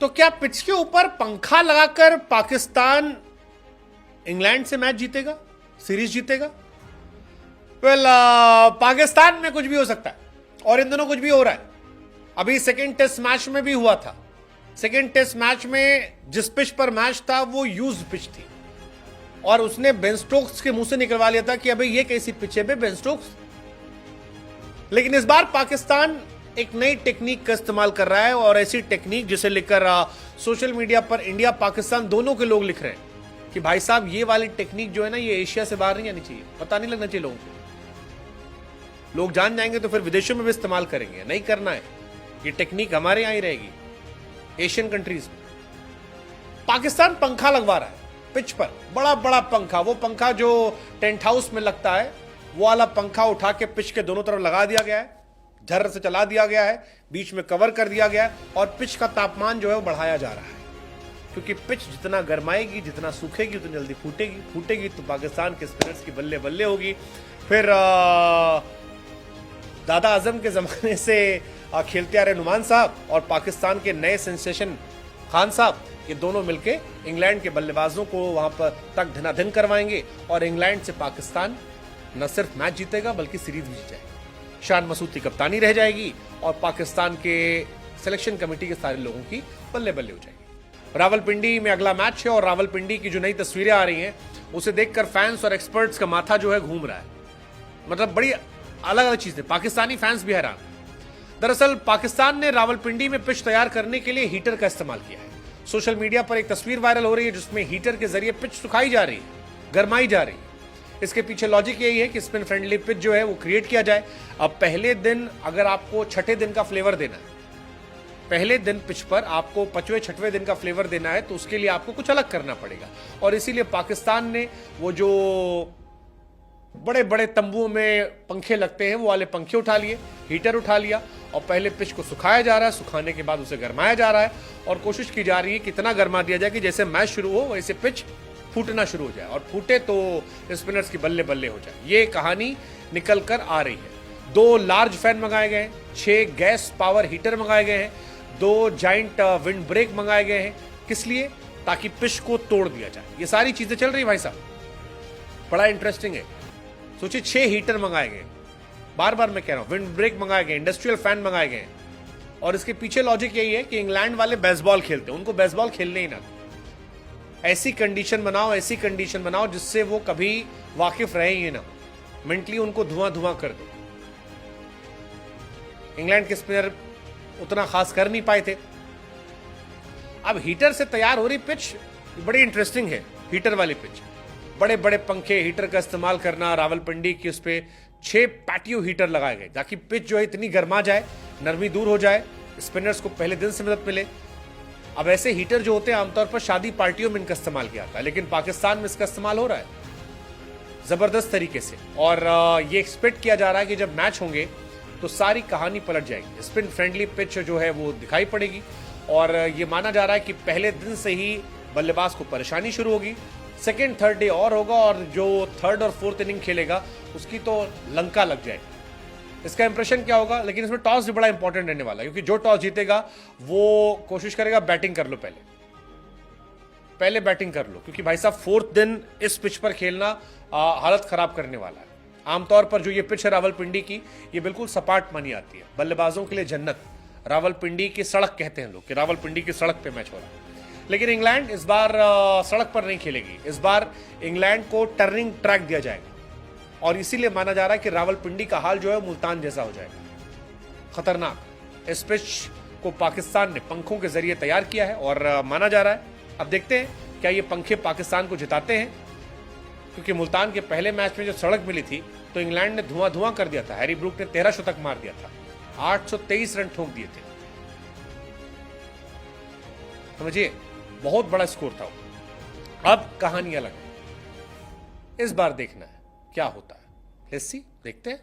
तो क्या पिच के ऊपर पंखा लगाकर पाकिस्तान इंग्लैंड से मैच जीतेगा, सीरीज जीतेगा? वेल, पाकिस्तान में कुछ भी हो सकता है और इन दोनों कुछ भी हो रहा है। अभी सेकेंड टेस्ट मैच में भी हुआ था। सेकेंड टेस्ट मैच में जिस पिच पर मैच था वो यूज्ड पिच थी और उसने बेन स्टोक्स के मुंह से निकलवा लिया था कि अबे ये कैसी पिच है बे बेन स्टोक्स। लेकिन इस बार पाकिस्तान एक नई टेक्निक का इस्तेमाल कर रहा है और ऐसी टेक्निक जिसे लेकर सोशल मीडिया पर इंडिया पाकिस्तान दोनों के लोग लिख रहे हैं कि भाई साहब ये वाली टेक्निक जो है ना, ये एशिया से बाहर नहीं आनी चाहिए, पता नहीं लगना चाहिए लोगों को। लोग जान जाएंगे तो फिर विदेशों में भी इस्तेमाल करेंगे। नहीं करना है, ये टेक्निक हमारे यहां ही रहेगी, एशियन कंट्रीज में। पाकिस्तान पंखा लगवा रहा है पिच पर, बड़ा बड़ा पंखा, वो पंखा जो टेंट हाउस में लगता है, वो वाला पंखा उठा के पिच के दोनों तरफ लगा दिया गया है, झर्र से चला दिया गया है, बीच में कवर कर दिया गया है और पिच का तापमान जो है वो बढ़ाया जा रहा है, क्योंकि पिच जितना गर्माएगी, जितना सूखेगी, उतनी जल्दी फूटेगी तो पाकिस्तान के स्पिनर्स की बल्ले बल्ले होगी। फिर दादा आजम के जमाने से खेलते आ रहे नुमान साहब और पाकिस्तान के नए सेंसेशन खान साहब, ये दोनों मिलके इंग्लैंड के बल्लेबाजों को वहां पर तक धनाधन करवाएंगे और इंग्लैंड से पाकिस्तान न सिर्फ मैच जीतेगा बल्कि सीरीज भी जीत जाएगी। शान मसूद की कप्तानी रह जाएगी और पाकिस्तान के सिलेक्शन कमेटी के सारे लोगों की बल्ले बल्ले हो जाएगी। रावलपिंडी में अगला मैच है और रावलपिंडी की जो नई तस्वीरें आ रही हैं उसे देखकर फैंस और एक्सपर्ट्स का माथा जो है घूम रहा है। मतलब बड़ी अलग अलग चीजें, पाकिस्तानी फैंस भी हैरान। दरअसल पाकिस्तान ने रावलपिंडी में पिच तैयार करने के लिए हीटर का इस्तेमाल किया है। सोशल मीडिया पर एक तस्वीर वायरल हो रही है जिसमें हीटर के जरिए पिच सुखाई जा रही है, गर्माई जा रही है। इसके पीछे लॉजिक यही है कि स्पिन फ्रेंडली पिच जो है वो क्रिएट किया जाए। अब पहले दिन अगर आपको छठे दिन का फ्लेवर देना है, पहले दिन पिच पर आपको पांचवें छठवें दिन का फ्लेवर देना है तो उसके लिए आपको कुछ अलग करना पड़ेगा और इसीलिए पाकिस्तान ने वो जो बड़े बड़े तंबुओं में पंखे लगते हैं वो वाले पंखे उठा लिए, हीटर उठा लिया और पहले पिच को सुखाया जा रहा है, सुखाने के बाद उसे गरमाया जा रहा है और कोशिश की जा रही है कितना गरमा दिया जाए कि जैसे मैच शुरू हो वैसे पिच फूटना शुरू हो जाए और फूटे तो स्पिनर्स की बल्ले बल्ले हो जाए। ये कहानी निकल कर आ रही है। 2 लार्ज फैन मंगाए गए हैं, 6 गैस पावर हीटर मंगाए गए हैं, 2 जाइंट विंड ब्रेक मंगाए गए हैं। किस लिए? ताकि पिच को तोड़ दिया जाए। ये सारी चीजें चल रही भाई साहब, बड़ा इंटरेस्टिंग है। सोचिए 6 हीटर मंगाए गए, बार बार मैं कह रहा हूं, विंड ब्रेक मंगाए गए, इंडस्ट्रियल फैन मंगाए गए और इसके पीछे लॉजिक यही है कि इंग्लैंड वाले बेसबॉल खेलते हैं, उनको बेसबॉल खेलने ही ना, ऐसी कंडीशन बनाओ जिससे वो कभी वाकिफ रहे ही ना, मेंटली उनको धुआं धुआं कर दो। इंग्लैंड के स्पिनर उतना खास कर नहीं पाए थे। अब हीटर से तैयार हो रही पिच बड़ी इंटरेस्टिंग है। हीटर वाली पिच, बड़े बड़े पंखे, हीटर का इस्तेमाल करना। रावलपिंडी की उस पे 6 पैटियो हीटर लगाए गए ताकि पिच जो है इतनी गर्मा जाए, नरमी दूर हो जाए, स्पिनर्स को पहले दिन से मदद मिले। अब ऐसे हीटर जो होते हैं आमतौर पर शादी पार्टियों में इनका इस्तेमाल किया जाता है, लेकिन पाकिस्तान में इसका इस्तेमाल हो रहा है जबरदस्त तरीके से और ये एक्सपेक्ट किया जा रहा है कि जब मैच होंगे तो सारी कहानी पलट जाएगी। स्पिन फ्रेंडली पिच जो है वो दिखाई पड़ेगी और ये माना जा रहा है कि पहले दिन से ही बल्लेबाज को परेशानी शुरू होगी। सेकेंड थर्ड डे और होगा और जो थर्ड और फोर्थ इनिंग खेलेगा उसकी तो लंका लग जाएगी। इसका इंप्रेशन क्या होगा? लेकिन इसमें टॉस भी बड़ा इंपॉर्टेंट रहने वाला है, क्योंकि जो टॉस जीतेगा वो कोशिश करेगा बैटिंग कर लो, पहले बैटिंग कर लो, क्योंकि भाई साहब 4th दिन इस पिच पर खेलना हालत खराब करने वाला है। आमतौर पर जो ये पिच है रावलपिंडी की, ये बिल्कुल सपाट मानी आती है, बल्लेबाजों के लिए जन्नत। रावलपिंडी की सड़क कहते हैं लोग कि रावलपिंडी की सड़क पे मैच हो रहा है। लेकिन इंग्लैंड इस बार सड़क पर नहीं खेलेगी, इस बार इंग्लैंड को टर्निंग ट्रैक दिया जाएगा और इसीलिए माना जा रहा है कि रावलपिंडी का हाल जो है मुल्तान जैसा हो जाएगा, खतरनाक। इस पिच को पाकिस्तान ने पंखों के जरिए तैयार किया है और माना जा रहा है, अब देखते हैं क्या ये पंखे पाकिस्तान को जिताते हैं, क्योंकि मुल्तान के पहले मैच में जब सड़क मिली थी तो इंग्लैंड ने धुआं धुआं कर दिया था। हैरी ब्रूक ने 13 शतक मार दिया था, 823 रन ठोक दिए थे, समझिए बहुत बड़ा स्कोर था वो। अब कहानी अलग है, इस बार देखना है क्या होता है। लेट्स सी, देखते हैं।